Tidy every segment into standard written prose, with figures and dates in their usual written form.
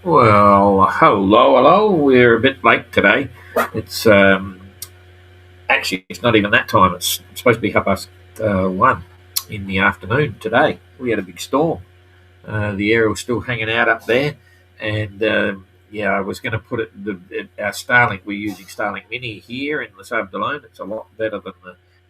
Well, hello. We're a bit late today. It's actually it's not even that time. It's supposed to be 1:30 in the afternoon today. We had a big storm. The air was still hanging out up there, and yeah, I was going to put our Starlink. We're using Starlink Mini here in Les Avdelone. It's a lot better than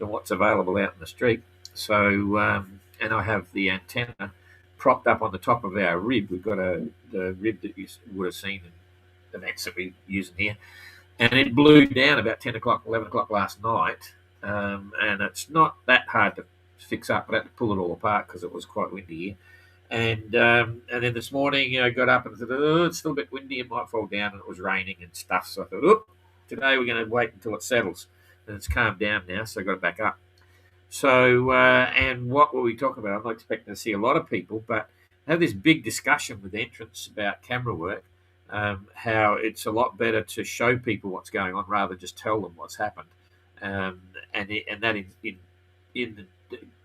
what's available out in the street. So, and I have the antenna propped up on the top of our rib. We've got the rib that you would have seen in events that we're using here, and it blew down about 10 o'clock, 11 o'clock last night. And it's not that hard to fix up. I had to pull it all apart because it was quite windy here. And then this morning, got up and said, "Oh, it's still a bit windy. It might fall down," and it was raining and stuff. So I thought, "Oh, today we're going to wait until it settles." And it's calmed down now, so I got it back up. So, and what were we talking about? I'm not expecting to see a lot of people, but I had this big discussion with entrants about camera work. How it's a lot better to show people what's going on rather than just tell them what's happened, and that in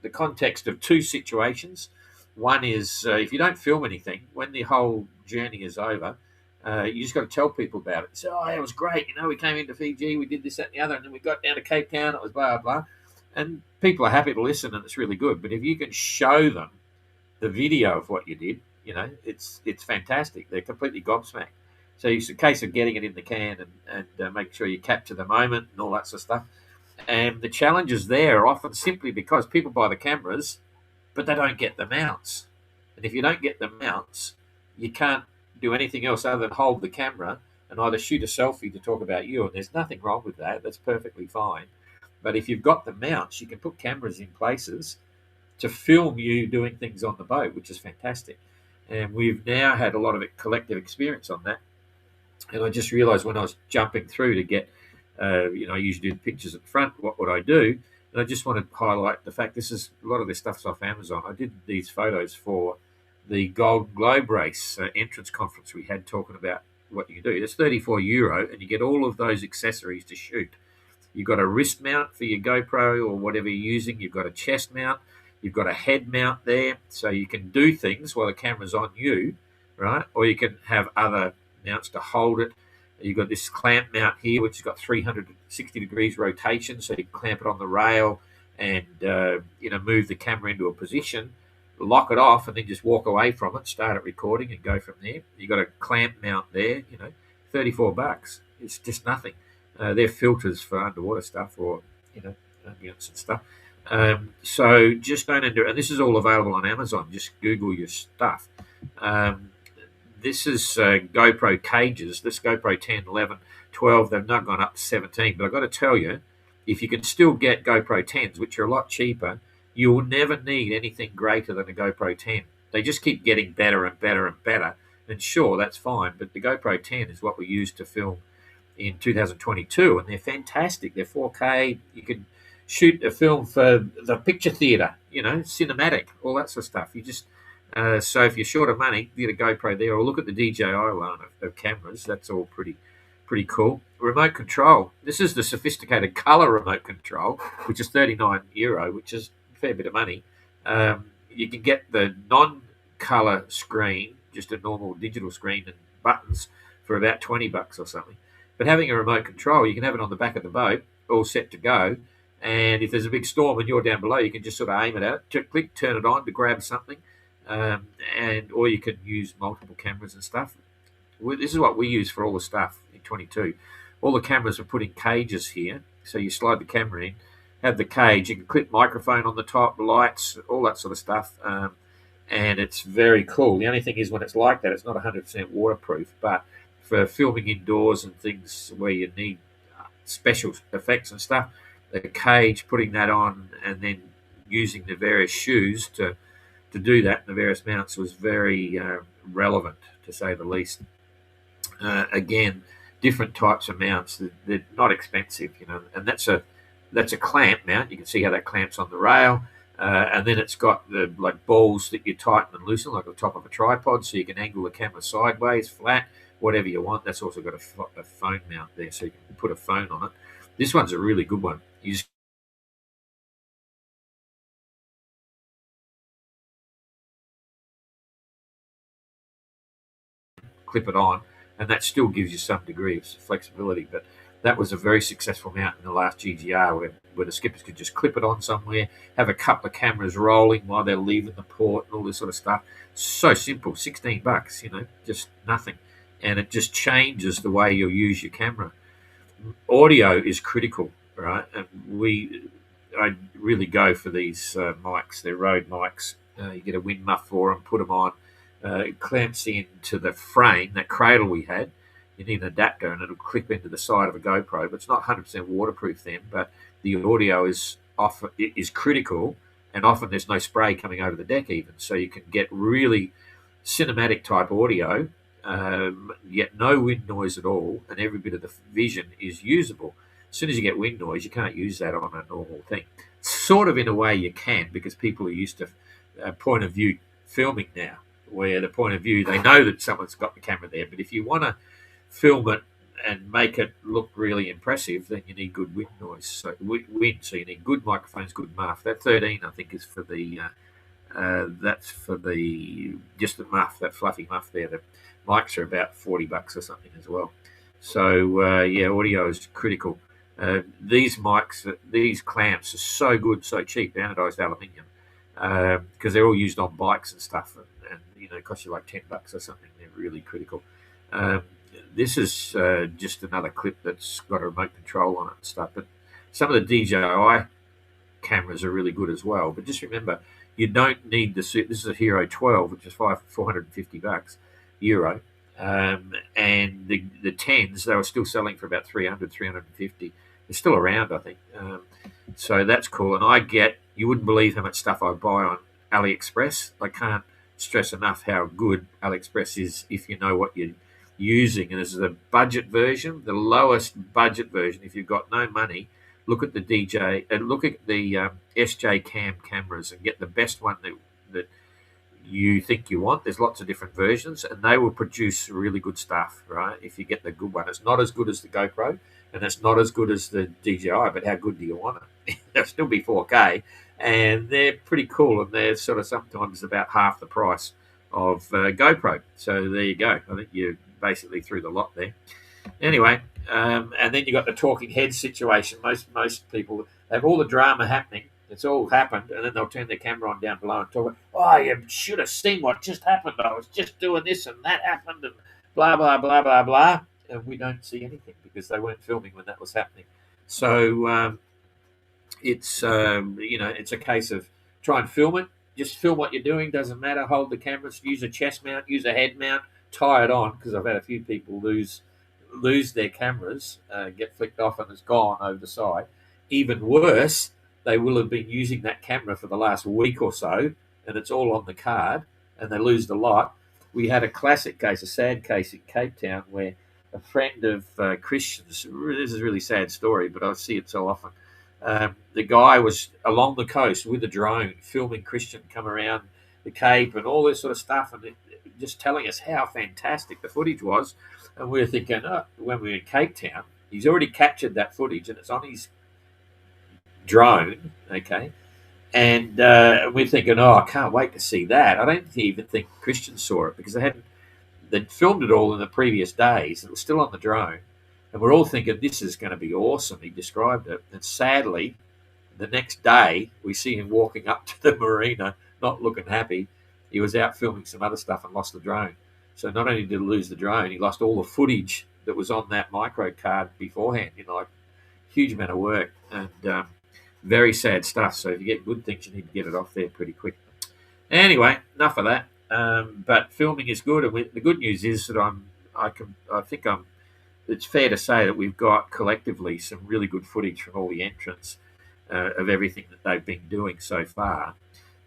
the context of two situations. One is if you don't film anything, when the whole journey is over, you just got to tell people about it. So, oh, it was great. We came into Fiji, we did this, that, and the other, and then we got down to Cape Town. It was blah blah, and people are happy to listen, and it's really good. But if you can show them the video of what you did, it's fantastic. They're completely gobsmacked. So it's a case of getting it in the can and making sure you capture the moment and all that sort of stuff. And the challenges there are often simply because people buy the cameras but they don't get the mounts. And if you don't get the mounts, you can't do anything else other than hold the camera and either shoot a selfie to talk about you. And there's nothing wrong with that. That's perfectly fine. But if you've got the mounts, you can put cameras in places to film you doing things on the boat, which is fantastic. And we've now had a lot of collective experience on that. And I just realised when I was jumping through to get, I usually do the pictures at the front. What would I do? And I just want to highlight the fact this is a lot of this stuff's off Amazon. I did these photos for the Golden Globe race entrance conference we had, talking about what you can do. It's €34, and you get all of those accessories to shoot. You've got a wrist mount for your GoPro or whatever you're using. You've got a chest mount. You've got a head mount there, so you can do things while the camera's on you, right? Or you can have other mounts to hold it. You've got this clamp mount here, which has got 360 degrees rotation, so you can clamp it on the rail and move the camera into a position, lock it off, and then just walk away from it, start it recording, and go from there. You've got a clamp mount there, $34. It's just nothing. They're filters for underwater stuff or ambience and stuff. So just don't enter. And this is all available on Amazon. Just Google your stuff. This is GoPro cages. This GoPro 10, 11, 12, they've not gone up to 17. But I've got to tell you, if you can still get GoPro 10s, which are a lot cheaper, you will never need anything greater than a GoPro 10. They just keep getting better and better and better. And sure, that's fine. But the GoPro 10 is what we use to film in 2022. And they're fantastic. They're 4K. You can shoot a film for the picture theatre, cinematic, all that sort of stuff. So if you're short of money, get a GoPro there, or look at the DJI line of cameras. That's all pretty cool. Remote control. This is the sophisticated color remote control, which is €39, which is a fair bit of money. You can get the non-color screen, just a normal digital screen and buttons, for about $20 or something. But having a remote control, you can have it on the back of the boat, all set to go. And if there's a big storm and you're down below, you can just sort of aim it at it, click, turn it on to grab something. Or you can use multiple cameras and stuff. This is what we use for all the stuff in 22. All the cameras are put in cages here, so you slide the camera in, have the cage. You can clip microphone on the top, lights, all that sort of stuff, and it's very cool. The only thing is when it's like that, it's not 100% waterproof. But for filming indoors and things where you need special effects and stuff, the cage, putting that on, and then using the various shoes to do that, the various mounts, was very relevant, to say the least. Again, different types of mounts. They're not expensive, and that's a clamp mount. You can see how that clamps on the rail, and then it's got the balls that you tighten and loosen, like the top of a tripod, so you can angle the camera sideways, flat, whatever you want. That's also got a phone mount there, so you can put a phone on it. This one's a really good one. You just clip it on, and that still gives you some degree of flexibility. But that was a very successful mount in the last GGR where the skippers could just clip it on somewhere, have a couple of cameras rolling while they're leaving the port and all this sort of stuff. So simple, $16, just nothing. And it just changes the way you'll use your camera. Audio is critical, right? And I really go for these mics. They're Rode mics. You get a wind muff for them, put them on. It clamps into the frame, that cradle we had. You need an adapter, and it'll clip into the side of a GoPro. But it's not 100% waterproof then. But the audio is critical, and often there's no spray coming over the deck even, so you can get really cinematic type audio. Yet no wind noise at all, and every bit of the vision is usable. As soon as you get wind noise, you can't use that on a normal thing. Sort of in a way you can, because people are used to point of view filming now, where the point of view, they know that someone's got the camera there, but if you want to film it and make it look really impressive, then you need good wind noise. So you need good microphones, good muff. That 13, I think, is for the that's for just the muff, that fluffy muff there. The mics are about $40 or something as well. So audio is critical. These mics, these clamps are so good, so cheap, anodized aluminium, because they're all used on bikes and stuff, and it costs you like $10 or something. They're really critical. This is just another clip that's got a remote control on it and stuff. But some of the DJI cameras are really good as well. But just remember, you don't need the suit. This is a Hero 12, which is €450 euro. And the 10s, they were still selling for about 300, 350. They're still around, I think. So that's cool. And you wouldn't believe how much stuff I buy on AliExpress. I can't stress enough how good AliExpress is if you know what you're using. And this is a budget version, the lowest budget version. If you've got no money, look at the look at the SJ Cam cameras and get the best one that you think you want. There's lots of different versions, and they will produce really good stuff, right? If you get the good one. It's not as good as the GoPro, and it's not as good as the DJI, but how good do you want it? They'll still be 4K, and they're pretty cool, and they're sort of sometimes about half the price of GoPro. So there you go. I think you're basically through the lot there. Anyway, and then you got the talking head situation. Most people have all the drama happening. It's all happened, and then they'll turn their camera on down below and talk about, oh, you should have seen what just happened. I was just doing this and that happened and blah, blah, blah, blah, blah. And we don't see anything because they weren't filming when that was happening. So it's a case of try and film it. Just film what you're doing. Doesn't matter. Hold the cameras. Use a chest mount. Use a head mount. Tie it on, because I've had a few people lose their cameras, get flicked off and it's gone over the side. Even worse, they will have been using that camera for the last week or so, and it's all on the card, and they lose the lot. We had a classic case, a sad case in Cape Town, where a friend of Christian's, this is a really sad story, but I see it so often. The guy was along the coast with a drone filming Christian come around the Cape and all this sort of stuff, and just telling us how fantastic the footage was. And we were thinking, when we were in Cape Town, he's already captured that footage and it's on his drone, okay? And we're thinking, I can't wait to see that. I don't even think Christian saw it, because they'd filmed it all in the previous days. It was still on the drone. And we're all thinking, this is going to be awesome. He described it. And sadly, the next day, we see him walking up to the marina, not looking happy. He was out filming some other stuff and lost the drone. So not only did he lose the drone, he lost all the footage that was on that micro card beforehand. Huge amount of work, and very sad stuff. So if you get good things, you need to get it off there pretty quick. Anyway, enough of that. But filming is good, and the good news is that it's fair to say that we've got collectively some really good footage from all the entrants of everything that they've been doing so far.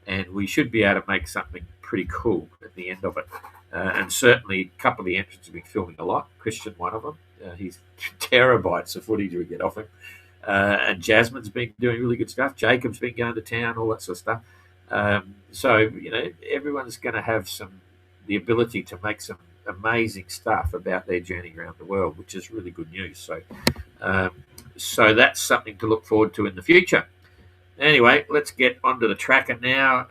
And we should be able to make something pretty cool at the end of it. And certainly a couple of the entrants have been filming a lot. Christian, one of them. He's terabytes of footage we get off him. And Jasmine's been doing really good stuff. Jacob's been going to town, all that sort of stuff. So everyone's going to have the ability to make some amazing stuff about their journey around the world, which is really good news. So that's something to look forward to in the future. Anyway, let's get onto the tracker now.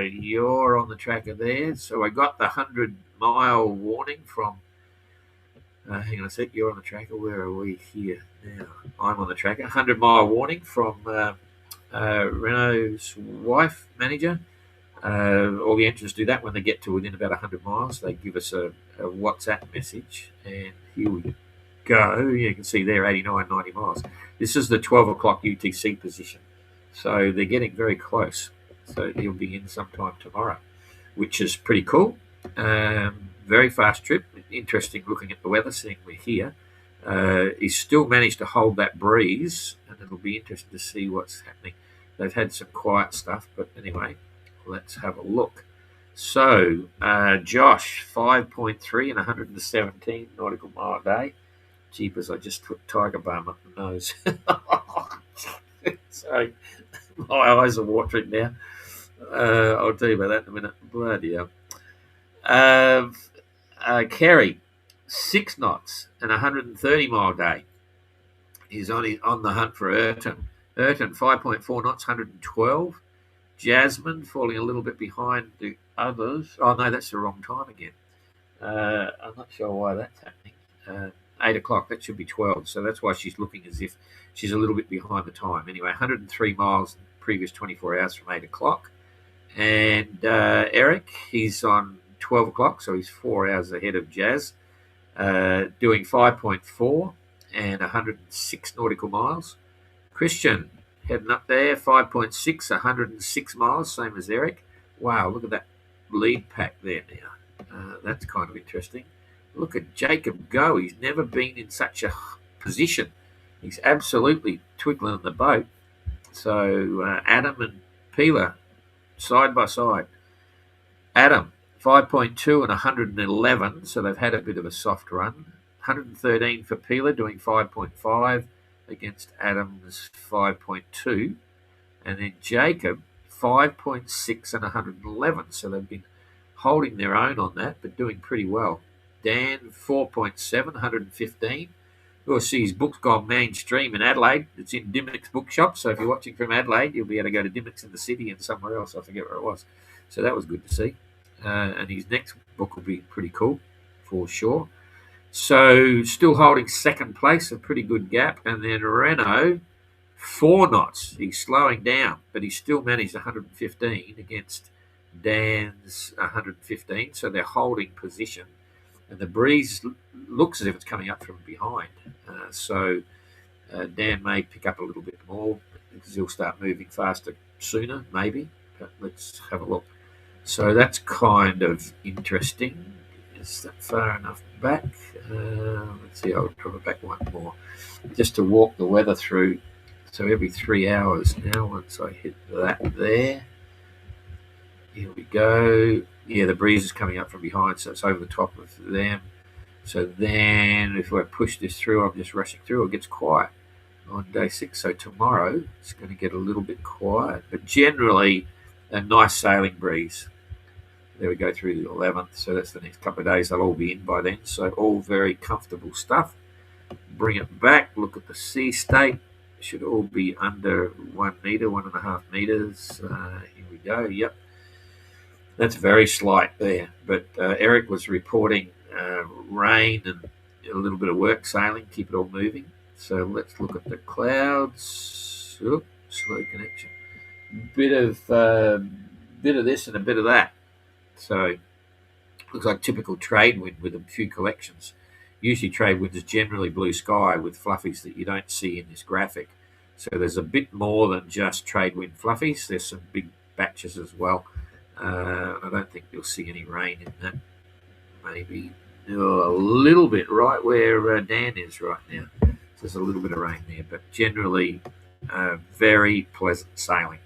You're on the tracker there. So I got the 100 100-mile warning from. Hang on a sec. You're on the tracker. Where are we here now? I'm on the tracker. 100-mile warning from Renault's wife manager. All the entrants do that when they get to within about 100 miles. They give us a WhatsApp message, and here we go. You can see there 89, 90 miles. This is the 12 o'clock UTC position. So they're getting very close. So he'll be in sometime tomorrow, which is pretty cool. Very fast trip. Interesting looking at the weather, seeing we're here. He's still managed to hold that breeze, and it'll be interesting to see what's happening. They've had some quiet stuff, but anyway, let's have a look. So, Josh, 5.3 and 117 nautical mile a day. Jeepers, I just took tiger balm up the nose. Sorry, my eyes are watering now. I'll tell you about that in a minute. Bloody hell. Kerry, 6 knots and 130 mile a day. He's on the hunt for Entrant. Entrant, 5.4 knots, 112. Jasmine falling a little bit behind the others. Oh, no, that's the wrong time again. I'm not sure why that's happening. 8 o'clock, that should be 12. So that's why she's looking as if she's a little bit behind the time. Anyway, 103 miles in the previous 24 hours from 8 o'clock. And Eric, he's on 12 o'clock, so he's 4 hours ahead of Jazz, doing 5.4 and 106 nautical miles. Christian, heading up there, 5.6, 106 miles, same as Eric. Wow, look at that lead pack there now. That's kind of interesting. Look at Jacob go. He's never been in such a position. He's absolutely twiggling the boat. So Adam and Peeler, side by side. Adam, 5.2 and 111, so they've had a bit of a soft run. 113 for Peeler, doing 5.5 against Adam's 5.2. And then Jacob, 5.6 and 111, so they've been holding their own on that, but doing pretty well. Dan, 4.7, 115. You'll see his book's gone mainstream in Adelaide. It's in Dimmock's bookshop, so if you're watching from Adelaide, you'll be able to go to Dimmock's in the city and somewhere else. I forget where it was. So that was good to see. And his next book will be pretty cool, for sure. So still holding second place, a pretty good gap. And then Renault, 4 knots. He's slowing down, but he still managed 115 against Dan's 115. So they're holding position. And the breeze looks as if it's coming up from behind. So Dan may pick up a little bit more because he'll start moving faster sooner, maybe. But let's have a look. So that's kind of interesting. Is that far enough back? Let's see, I'll drop it back one more. Just to walk the weather through. So every 3 hours now, once I hit that there. Here we go. Yeah, the breeze is coming up from behind, so it's over the top of them. So then if I push this through, I'm just rushing through, it gets quiet on day 6. So tomorrow it's going to get a little bit quiet, but generally a nice sailing breeze. There we go through the 11th, so that's the next couple of days. They'll all be in by then, so all very comfortable stuff. Bring it back, look at the sea state. Should all be under 1 metre, 1.5 metres. Here we go, yep. That's very slight there, but Eric was reporting rain and a little bit of work sailing, keep it all moving. So let's look at the clouds. Oop, slow connection. Bit of this and a bit of that. So looks like typical trade wind with a few collections. Usually trade wind is generally blue sky with fluffies that you don't see in this graphic. So there's a bit more than just trade wind fluffies. There's some big batches as well. I don't think you'll see any rain in that. Maybe a little bit right where Dan is right now. So there's a little bit of rain there, but generally very pleasant sailing.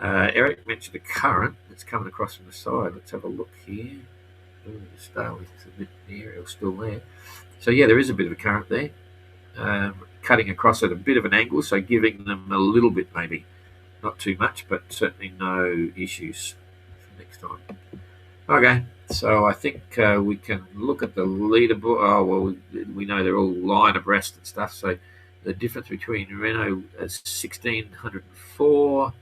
Eric mentioned a current that's coming across from the side. Let's have a look here. Ooh, the Starlink's a bit near, it's still there. So yeah, there is a bit of a current there. Cutting across at a bit of an angle, so giving them a little bit maybe. Not too much, but certainly no issues for next time. Okay, so I think we can look at the leaderboard. Oh, well, we know they're all line abreast and stuff, so the difference between Renault as 1,604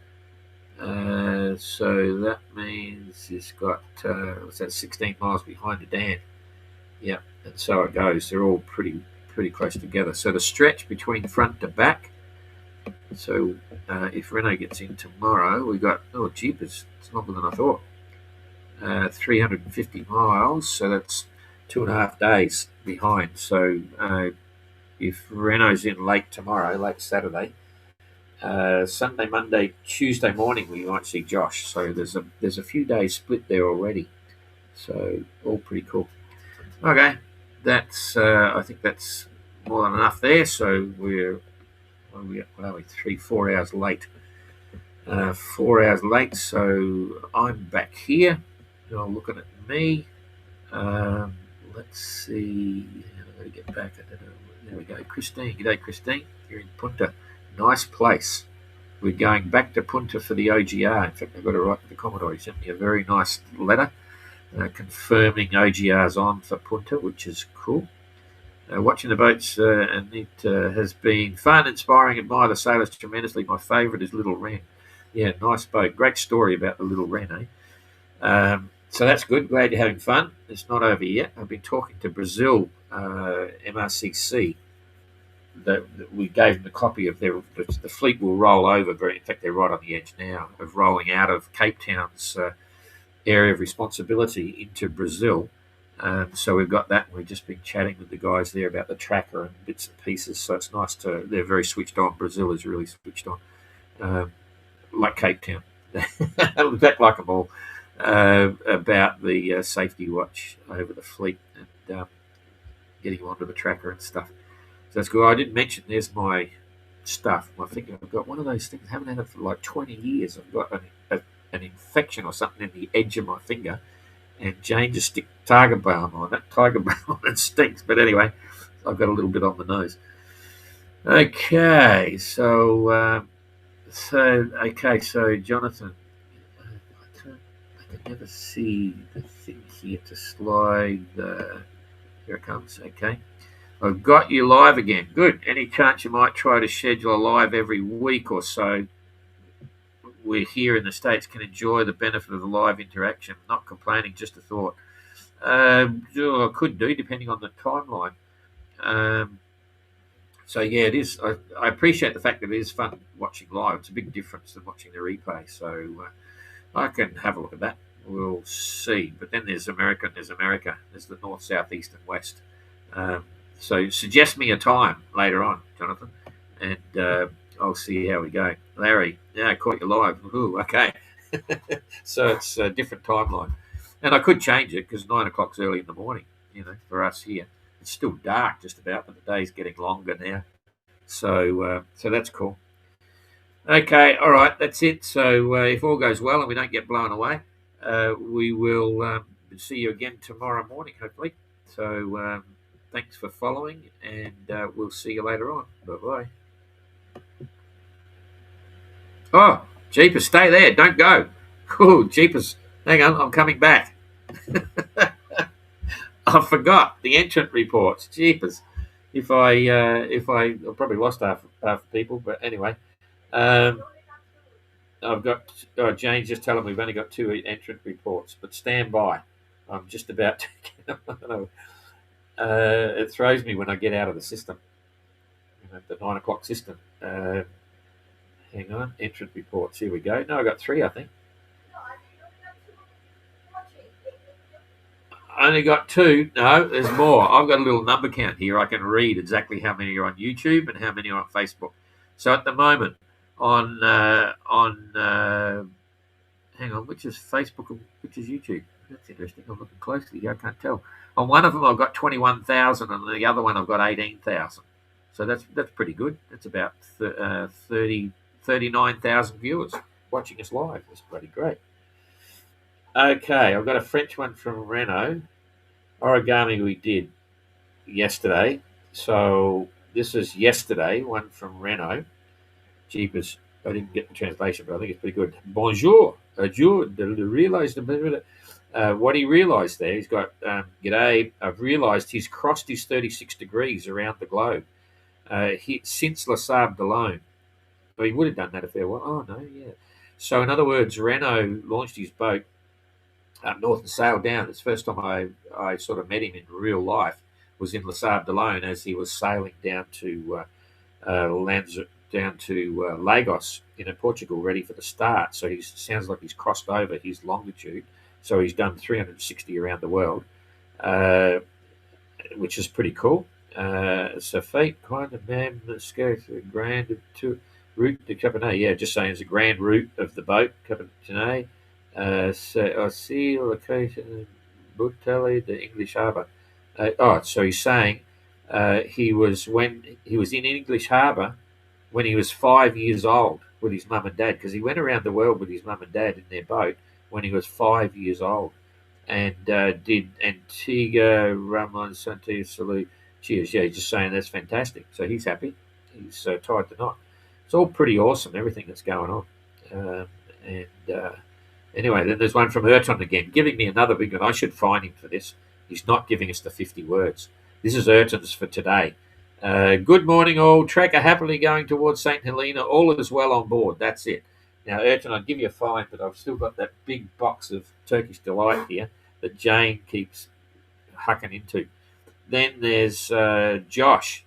So that means it's got, what's that, 16 miles behind the Dan. Yeah, and so it goes. They're all pretty close together. So the stretch between front to back. So if Renault gets in tomorrow, we got, oh, jeepers, it's longer than I thought. 350 miles, so that's 2.5 days behind. So if Renault's in late tomorrow, late Saturday, Sunday, Monday, Tuesday morning, we might see Josh. So there's a few days split there already. So all pretty cool. Okay, that's I think that's more than enough there. So we're what are we 3-4 hours late. 4 hours late. So I'm back here. You're looking at me. Let's see. I'm going to get back. I don't know. There we go. Christine. G'day, Christine. You're in Punta. Nice place. We're going back to Punta for the OGR. In fact, I've got to write to the Commodore. He sent me a very nice letter confirming OGR's on for Punta, which is cool. Watching the boats, and it has been fun, inspiring, admire the sailors tremendously. My favourite is Little Wren. Yeah, nice boat. Great story about the Little Wren, eh? So that's good. Glad you're having fun. It's not over yet. I've been talking to Brazil MRCC. That we gave them a copy of the fleet will roll over. In fact, they're right on the edge now of rolling out of Cape Town's area of responsibility into Brazil. So we've got that. We've just been chatting with the guys there about the tracker and bits and pieces. So it's nice they're very switched on. Brazil is really switched on, like Cape Town. In fact, like them all. About the safety watch over the fleet and getting onto the tracker and stuff. So that's good. I didn't mention there's my stuff. My finger. I've got one of those things. I haven't had it for like 20 years. I've got an infection or something in the edge of my finger, and Jane just stick tiger balm on it. Tiger balm on it stinks. But anyway, I've got a little bit on the nose. Okay, so Jonathan. I can never see the thing here to slide. Here it comes. Okay. I've got you live again. Good. Any chance you might try to schedule a live every week or so? We're here in the States, can enjoy the benefit of the live interaction. Not complaining, just a thought. I could do, depending on the timeline. So yeah, it is. I appreciate the fact that it is fun watching live. It's a big difference than watching the replay. So I can have a look at that. We'll see. But then there's America. There's the north, south, east, and west. So suggest me a time later on, Jonathan, and I'll see how we go. Larry, yeah, I caught you live. Ooh, okay. So it's a different timeline. And I could change it because 9 o'clock's early in the morning, for us here. It's still dark just about, but the day's getting longer now. So that's cool. Okay, all right, that's it. So if all goes well and we don't get blown away, we will see you again tomorrow morning, hopefully. So thanks for following, and we'll see you later on. Bye-bye. Oh, jeepers, stay there. Don't go. Oh, jeepers. Hang on, I'm coming back. I forgot the entrant reports. Jeepers. If I probably lost half the people, but anyway. I've got Jane's just telling me we've only got 2 entrant reports, but stand by. I'm just about to get them. It throws me when I get out of the system, the 9 o'clock system. Hang on, entrant reports. Here we go. No, I got 3, I think. I only got 2. No, there's more. I've got a little number count here. I can read exactly how many are on YouTube and how many are on Facebook. So at the moment, on hang on, which is Facebook and which is YouTube? That's interesting. I'm looking closely here. I can't tell. On one of them, I've got 21,000, and the other one, I've got 18,000. So that's pretty good. That's about 39,000 viewers watching us live. That's pretty great. Okay, I've got a French one from Renault. Origami we did yesterday. So this is yesterday, one from Renault. Jeepers, I didn't get the translation, but I think it's pretty good. Bonjour. Realised what he realised there. He's got, g'day, I've realised he's crossed his 36 degrees around the globe since La Sable d'Olonne. But he would have done that a fair while. Oh, no, yeah. So in other words, Renault launched his boat up north and sailed down. It's the first time I sort of met him in real life was in Les Sables d'Olonne as he was sailing down to Lagos in Portugal, ready for the start. So he sounds like he's crossed over his longitude. So he's done 360 around the world, which is pretty cool. So fate, kind of man, grand to route to Cabernet. Yeah, just saying it's a grand route of the boat, Cabernet. So I see location Buteli, the English harbour. So he's saying he was in English harbour when he was 5 years old with his mum and dad, because he went around the world with his mum and dad in their boat when he was 5 years old, and did Antigua, Ramon, Santiago, Salute. Cheers. Yeah, he's just saying that's fantastic. So he's happy. He's tied the knot. It's all pretty awesome, everything that's going on. Anyway, then there's one from Entrant again, giving me another big one. I should fine him for this. He's not giving us the 50 words. This is Entrant's for today. Good morning, all. Trekker happily going towards St. Helena. All is well on board. That's it. Now, Entrant, I'll give you a fine, but I've still got that big box of Turkish Delight here that Jane keeps hucking into. Then there's Josh.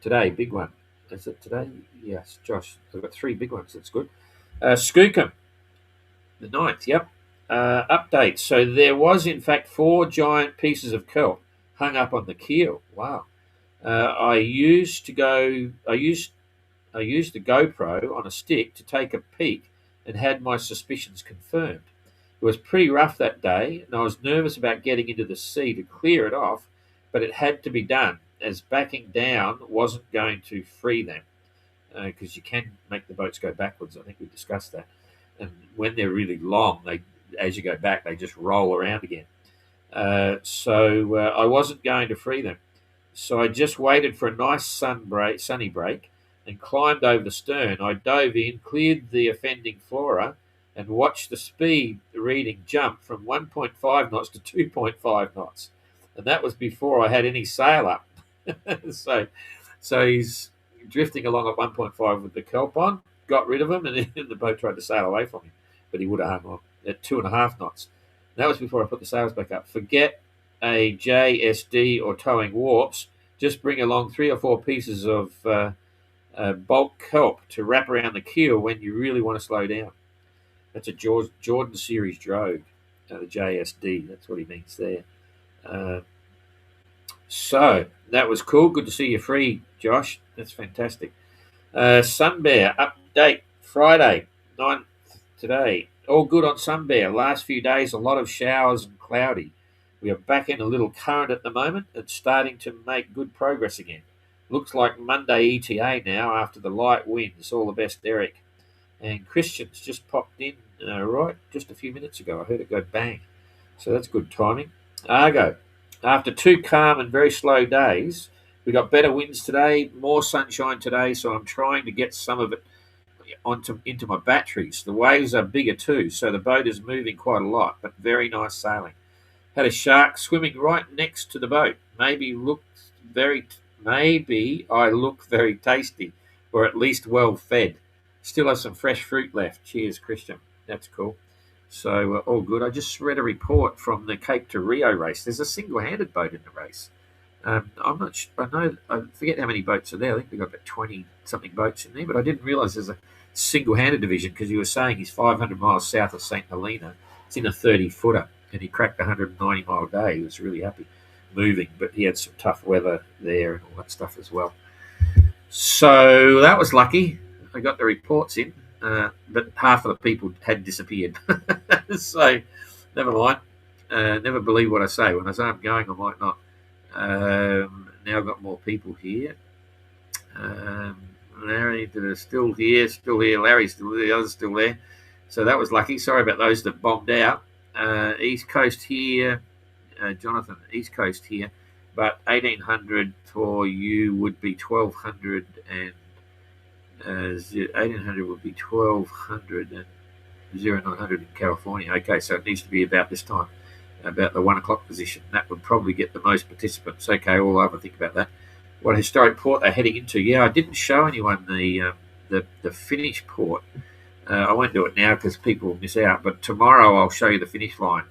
Today, big one. Is it today? Yes, Josh. I've got 3 big ones. That's good. Skookum. The 9th, yep. Update. So there was, in fact, 4 giant pieces of kelp hung up on the keel. Wow. I used the GoPro on a stick to take a peek and had my suspicions confirmed. It was pretty rough that day, and I was nervous about getting into the sea to clear it off, but it had to be done, as backing down wasn't going to free them, because you can make the boats go backwards. I think we discussed that. And when they're really long, as you go back, they just roll around again. So I wasn't going to free them. So I just waited for a nice sunny break and climbed over the stern. I dove in, cleared the offending flora, and watched the speed reading jump from 1.5 knots to 2.5 knots. And that was before I had any sail up. So he's drifting along at 1.5 with the kelp on, got rid of him, and then the boat tried to sail away from him. But he would have hung on at 2.5 knots. That was before I put the sails back up. Forget a JSD or towing warps. Just bring along 3 or 4 pieces of bulk kelp to wrap around the keel when you really want to slow down. That's a Jordan Series drogue, the JSD. That's what he means there. So that was cool. Good to see you free, Josh. That's fantastic. Sun Bear update Friday 9th today. All good on Sun Bear. Last few days, a lot of showers and cloudy. We are back in a little current at the moment and starting to make good progress again. Looks like Monday ETA now after the light winds. All the best, Eric. And Christian's just popped in right just a few minutes ago. I heard it go bang. So that's good timing. Argo. After 2 calm and very slow days, we got better winds today, more sunshine today, so I'm trying to get some of it into my batteries. The waves are bigger too, so the boat is moving quite a lot, but very nice sailing. Had a shark swimming right next to the boat. Maybe I look very tasty, or at least well fed. Still have some fresh fruit left. Cheers, Christian. That's cool. So all good. I just read a report from the Cape to Rio race. There's a single-handed boat in the race. I'm not sure. I forget how many boats are there. I think we've got about 20-something boats in there, but I didn't realise there's a single-handed division because you were saying he's 500 miles south of St. Helena. It's in a 30-footer, and he cracked a 190-mile day. He was really happy moving, but he had some tough weather there and all that stuff as well. So that was lucky. I got the reports in, but half of the people had disappeared. So never mind. Never believe what I say. When I say I'm going, I might not. Now I've got more people here. Larry, still here. Larry's still there. The others still there. So that was lucky. Sorry about those that bombed out. East Coast here. Jonathan, East Coast here. But 1,800 for you would be 1,200 and 1,800 would be 1,200 and 0,900 in California. Okay, so it needs to be about this time, about the 1 o'clock position. That would probably get the most participants. Okay, all over. Think about that. What historic port they're heading into? Yeah, I didn't show anyone the Finnish port. I won't do it now because people will miss out. But tomorrow I'll show you the finish line.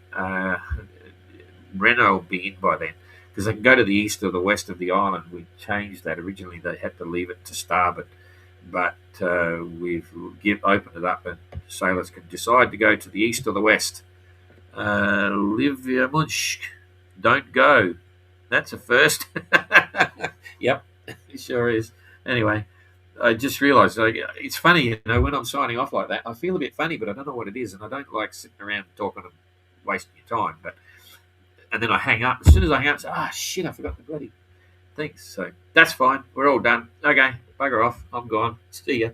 Renault will be in by then because they can go to the east or the west of the island. We changed that. Originally they had to leave it to starboard, but we've opened it up and sailors can decide to go to the east or the west. Livia Munch, don't go. That's a first. Yep, it sure is. Anyway, I just realised it's funny, when I'm signing off like that, I feel a bit funny, but I don't know what it is, and I don't like sitting around talking and wasting your time. And then I hang up. As soon as I hang up, I say, shit, I forgot the bloody things. So that's fine. We're all done. Okay, bugger off. I'm gone. See ya.